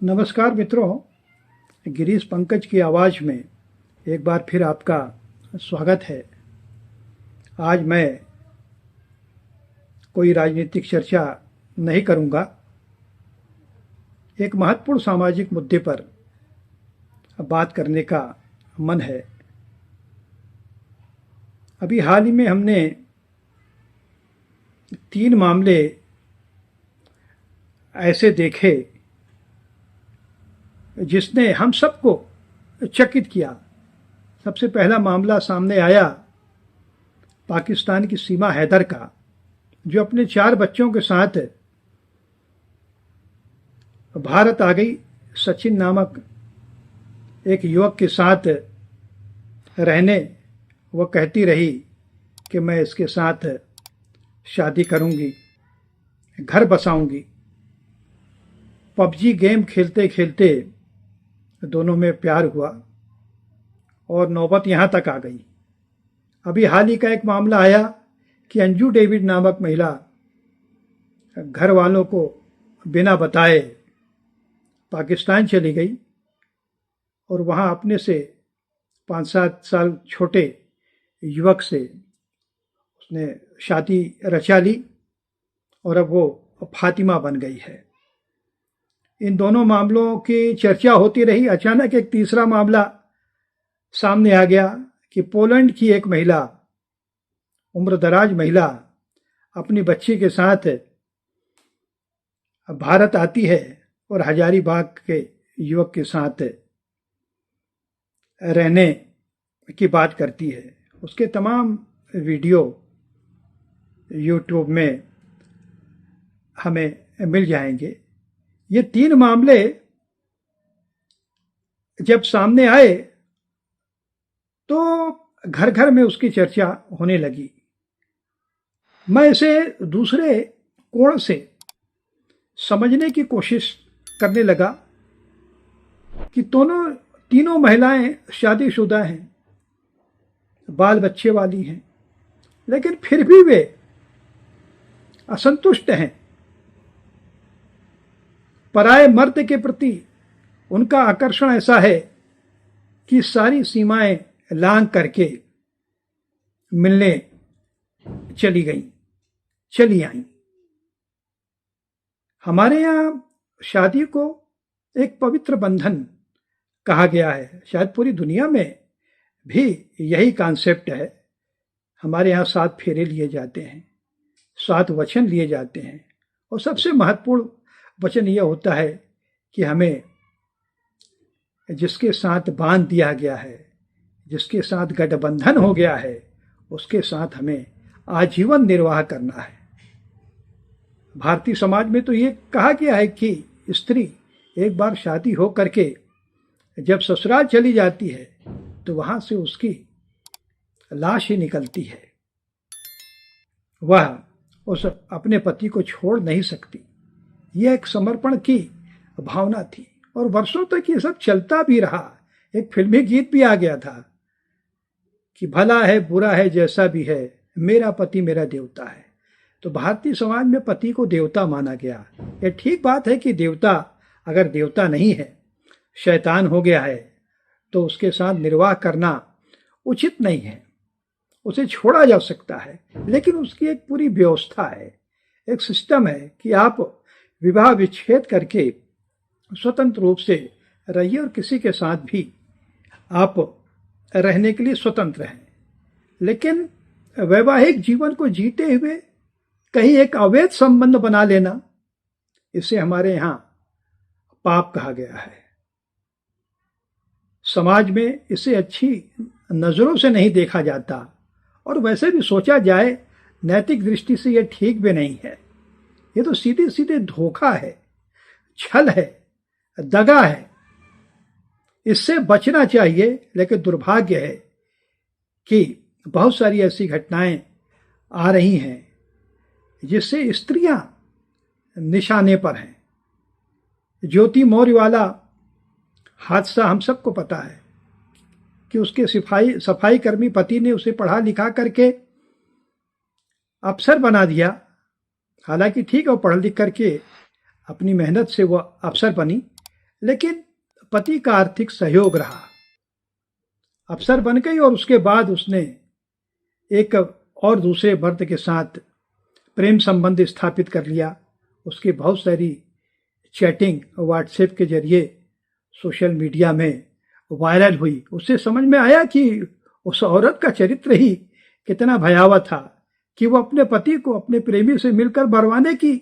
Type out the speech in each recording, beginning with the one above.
नमस्कार मित्रों, गिरीश पंकज की आवाज़ में एक बार फिर आपका स्वागत है। आज मैं कोई राजनीतिक चर्चा नहीं करूंगा। एक महत्वपूर्ण सामाजिक मुद्दे पर बात करने का मन है। अभी हाल ही में हमने 3 मामले ऐसे देखे जिसने हम सबको चकित किया। सबसे पहला मामला सामने आया पाकिस्तान की सीमा हैदर का, जो अपने 4 बच्चों के साथ भारत आ गई। सचिन नामक एक युवक के साथ रहने वह कहती रही कि मैं इसके साथ शादी करूंगी, घर बसाऊंगी। पबजी गेम खेलते खेलते दोनों में प्यार हुआ और नौबत यहाँ तक आ गई। अभी हाल ही का एक मामला आया कि अंजू डेविड नामक महिला घर वालों को बिना बताए पाकिस्तान चली गई और वहाँ अपने से 5-7 साल छोटे युवक से उसने शादी रचा ली और अब वो फातिमा बन गई है। इन दोनों मामलों की चर्चा होती रही। अचानक एक तीसरा मामला सामने आ गया कि पोलैंड की एक महिला, उम्रदराज महिला, अपनी बच्ची के साथ भारत आती है और हजारीबाग के युवक के साथ रहने की बात करती है। उसके तमाम वीडियो यूट्यूब में हमें मिल जाएंगे। ये 3 मामले जब सामने आए तो घर घर में उसकी चर्चा होने लगी। मैं इसे दूसरे कोण से समझने की कोशिश करने लगा कि तीनों महिलाएं शादीशुदा हैं, बाल बच्चे वाली हैं, लेकिन फिर भी वे असंतुष्ट हैं। पराये मर्द के प्रति उनका आकर्षण ऐसा है कि सारी सीमाएं लांघ करके मिलने चली आई। हमारे यहाँ शादी को एक पवित्र बंधन कहा गया है। शायद पूरी दुनिया में भी यही कॉन्सेप्ट है। हमारे यहाँ 7 फेरे लिए जाते हैं, 7 वचन लिए जाते हैं और सबसे महत्वपूर्ण वचन यह होता है कि हमें जिसके साथ बांध दिया गया है, जिसके साथ गठबंधन हो गया है, उसके साथ हमें आजीवन निर्वाह करना है। भारतीय समाज में तो ये कहा गया है कि स्त्री एक बार शादी हो करके जब ससुराल चली जाती है तो वहां से उसकी लाश ही निकलती है। वह उस अपने पति को छोड़ नहीं सकती। यह एक समर्पण की भावना थी और वर्षों तक ये सब चलता भी रहा। एक फिल्मी गीत भी आ गया था कि भला है बुरा है जैसा भी है, मेरा पति मेरा देवता है। तो भारतीय समाज में पति को देवता माना गया। यह ठीक बात है कि देवता अगर देवता नहीं है, शैतान हो गया है, तो उसके साथ निर्वाह करना उचित नहीं है। उसे छोड़ा जा सकता है, लेकिन उसकी एक पूरी व्यवस्था है, एक सिस्टम है कि आप विवाह विच्छेद करके स्वतंत्र रूप से रहिए और किसी के साथ भी आप रहने के लिए स्वतंत्र हैं। लेकिन वैवाहिक जीवन को जीते हुए कहीं एक अवैध संबंध बना लेना, इसे हमारे यहाँ पाप कहा गया है। समाज में इसे अच्छी नजरों से नहीं देखा जाता और वैसे भी सोचा जाए नैतिक दृष्टि से यह ठीक भी नहीं है। ये तो सीधे सीधे धोखा है, छल है, दगा है। इससे बचना चाहिए। लेकिन दुर्भाग्य है कि बहुत सारी ऐसी घटनाएं आ रही हैं जिससे स्त्रियां निशाने पर हैं। ज्योति मौर्य वाला हादसा हम सबको पता है कि उसके सफाई कर्मी पति ने उसे पढ़ा लिखा करके अफसर बना दिया। हालांकि ठीक है, वो पढ़ लिख करके अपनी मेहनत से वो अफसर बनी, लेकिन पति का आर्थिक सहयोग रहा। अफसर बन गई और उसके बाद उसने एक और दूसरे मर्द के साथ प्रेम संबंध स्थापित कर लिया। उसकी बहुत सारी चैटिंग व्हाट्सएप के जरिए सोशल मीडिया में वायरल हुई। उससे समझ में आया कि उस औरत का चरित्र ही कितना भयावह था कि वो अपने पति को अपने प्रेमी से मिलकर मरवाने की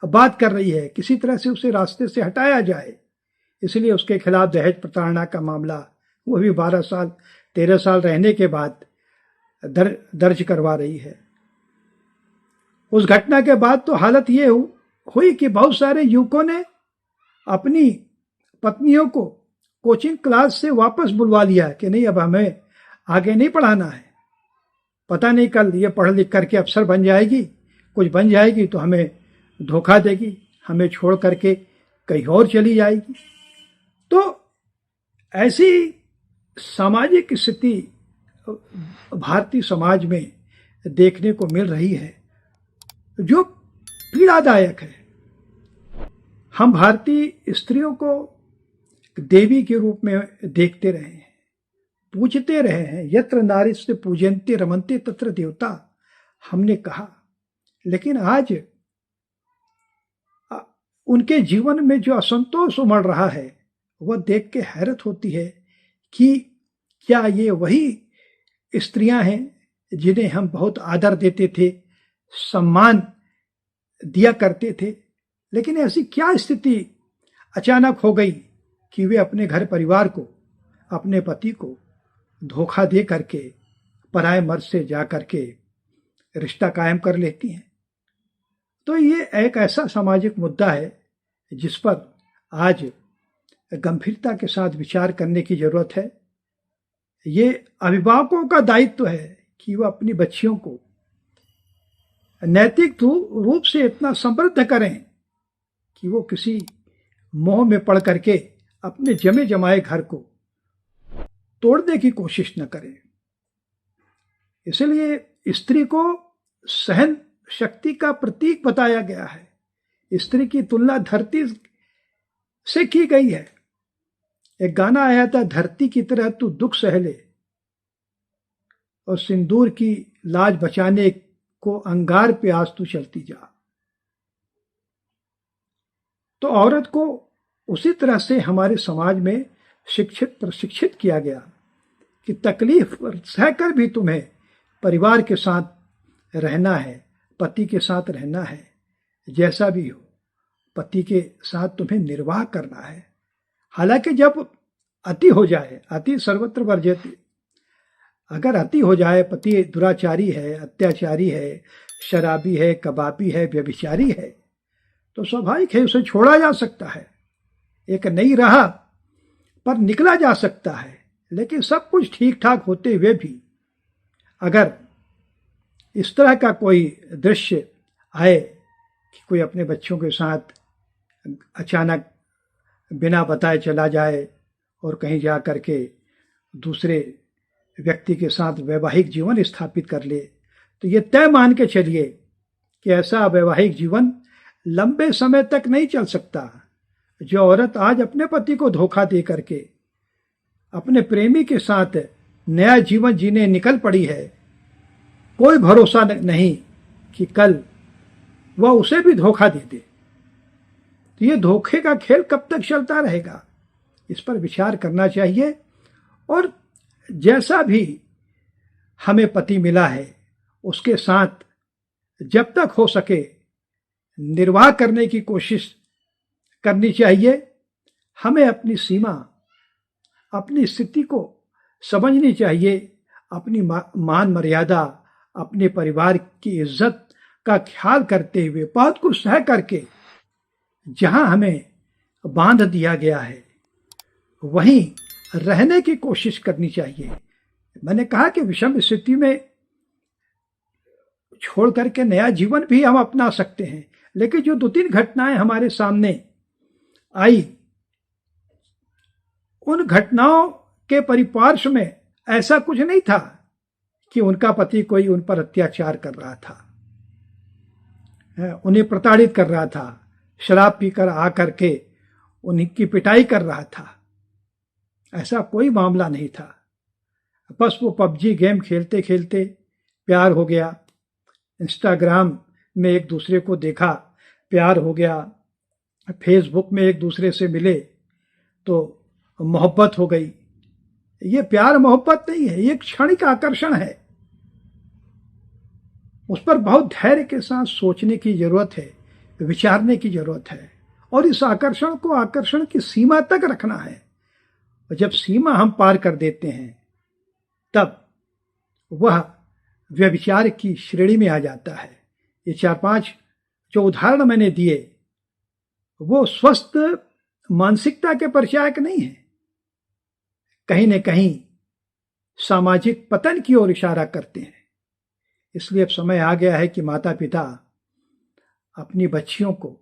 बात कर रही है, किसी तरह से उसे रास्ते से हटाया जाए। इसलिए उसके खिलाफ दहेज प्रताड़ना का मामला वो भी 12 साल 13 साल रहने के बाद दर्ज करवा रही है। उस घटना के बाद तो हालत ये हुई कि बहुत सारे युवकों ने अपनी पत्नियों को कोचिंग क्लास से वापस बुलवा लिया कि नहीं, अब हमें आगे नहीं पढ़ाना है, पता नहीं कल ये पढ़ लिख करके अफसर बन जाएगी, कुछ बन जाएगी तो हमें धोखा देगी, हमें छोड़ करके कहीं और चली जाएगी। तो ऐसी सामाजिक स्थिति भारतीय समाज में देखने को मिल रही है जो पीड़ादायक है। हम भारतीय स्त्रियों को देवी के रूप में देखते रहे हैं, पूजते रहे हैं। यत्र नारीस्ते पूजन्ते रमन्ते तत्र देवता, हमने कहा। लेकिन आज उनके जीवन में जो असंतोष उमड़ रहा है वह देख के हैरत होती है कि क्या ये वही स्त्रियां हैं जिन्हें हम बहुत आदर देते थे, सम्मान दिया करते थे। लेकिन ऐसी क्या स्थिति अचानक हो गई कि वे अपने घर परिवार को, अपने पति को धोखा दे करके पराये मर्द से जा करके रिश्ता कायम कर लेती हैं। तो ये एक ऐसा सामाजिक मुद्दा है जिस पर आज गंभीरता के साथ विचार करने की जरूरत है। ये अभिभावकों का दायित्व है कि वह अपनी बच्चियों को नैतिक रूप से इतना समृद्ध करें कि वो किसी मोह में पड़ करके अपने जमे जमाए घर को तोड़ने की कोशिश न करें। इसलिए स्त्री को सहन शक्ति का प्रतीक बताया गया है। स्त्री की तुलना धरती से की गई है। एक गाना आया था, धरती की तरह तू दुख सह ले और सिंदूर की लाज बचाने को अंगार पे आज तू चलती जा। तो औरत को उसी तरह से हमारे समाज में प्रशिक्षित किया गया कि तकलीफ सहकर भी तुम्हें परिवार के साथ रहना है, पति के साथ रहना है, जैसा भी हो पति के साथ तुम्हें निर्वाह करना है। हालांकि जब अति हो जाए, अति सर्वत्र वर्जयति, अगर अति हो जाए, पति दुराचारी है, अत्याचारी है, शराबी है, कबाबी है, व्यभिचारी है, तो स्वाभाविक है उसे छोड़ा जा सकता है, एक नई राह पर निकला जा सकता है। लेकिन सब कुछ ठीक ठाक होते हुए भी अगर इस तरह का कोई दृश्य आए कि कोई अपने बच्चों के साथ अचानक बिना बताए चला जाए और कहीं जा करके दूसरे व्यक्ति के साथ वैवाहिक जीवन स्थापित कर ले, तो ये तय मान के चलिए कि ऐसा वैवाहिक जीवन लंबे समय तक नहीं चल सकता। जो औरत आज अपने पति को धोखा दे करके अपने प्रेमी के साथ नया जीवन जीने निकल पड़ी है, कोई भरोसा नहीं कि कल वह उसे भी धोखा दे दे। तो ये धोखे का खेल कब तक चलता रहेगा, इस पर विचार करना चाहिए। और जैसा भी हमें पति मिला है उसके साथ जब तक हो सके निर्वाह करने की कोशिश करनी चाहिए। हमें अपनी सीमा, अपनी स्थिति को समझनी चाहिए, अपनी मान मर्यादा, अपने परिवार की इज्जत का ख्याल करते हुए बात को सह करके जहां हमें बांध दिया गया है वहीं रहने की कोशिश करनी चाहिए। मैंने कहा कि विषम स्थिति में छोड़ करके नया जीवन भी हम अपना सकते हैं, लेकिन जो 2-3 घटनाएं हमारे सामने आई, उन घटनाओं के परिपार्श्व में ऐसा कुछ नहीं था कि उनका पति कोई उन पर अत्याचार कर रहा था, उन्हें प्रताड़ित कर रहा था, शराब पीकर आकर के उनकी पिटाई कर रहा था। ऐसा कोई मामला नहीं था। बस वो पबजी गेम खेलते खेलते प्यार हो गया, इंस्टाग्राम में एक दूसरे को देखा, प्यार हो गया, फेसबुक में एक दूसरे से मिले तो मोहब्बत हो गई। ये प्यार मोहब्बत नहीं है, ये क्षणिक आकर्षण है। उस पर बहुत धैर्य के साथ सोचने की जरूरत है, विचारने की जरूरत है, और इस आकर्षण को आकर्षण की सीमा तक रखना है। और जब सीमा हम पार कर देते हैं तब वह व्यभिचार की श्रेणी में आ जाता है। ये 4-5 जो उदाहरण मैंने दिए वो स्वस्थ मानसिकता के परिचायक नहीं है, कहीं न कहीं सामाजिक पतन की ओर इशारा करते हैं। इसलिए अब समय आ गया है कि माता पिता अपनी बच्चियों को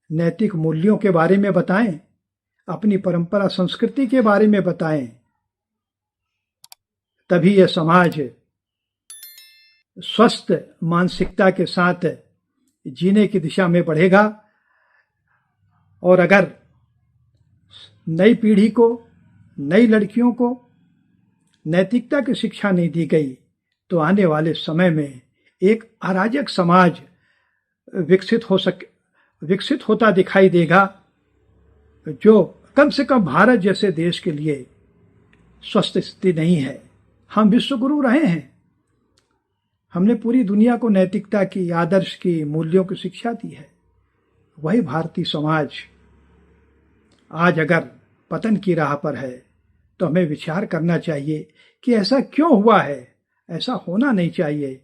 नैतिक मूल्यों के बारे में बताएं, अपनी परंपरा संस्कृति के बारे में बताएं। तभी यह समाज स्वस्थ मानसिकता के साथ जीने की दिशा में बढ़ेगा। और अगर नई पीढ़ी को, नई लड़कियों को नैतिकता की शिक्षा नहीं दी गई तो आने वाले समय में एक अराजक समाज विकसित होता दिखाई देगा, जो कम से कम भारत जैसे देश के लिए स्वस्थ स्थिति नहीं है। हम विश्व गुरु रहे हैं, हमने पूरी दुनिया को नैतिकता की, आदर्श की, मूल्यों की शिक्षा दी है। वही भारतीय समाज आज अगर पतन की राह पर है तो हमें विचार करना चाहिए कि ऐसा क्यों हुआ है, ऐसा होना नहीं चाहिए।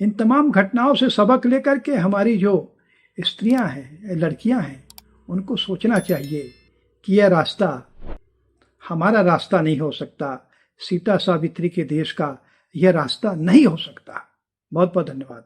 इन तमाम घटनाओं से सबक लेकर के हमारी जो स्त्रियां हैं, लड़कियां हैं, उनको सोचना चाहिए कि यह रास्ता हमारा रास्ता नहीं हो सकता, सीता सावित्री के देश का यह रास्ता नहीं हो सकता। बहुत बहुत धन्यवाद।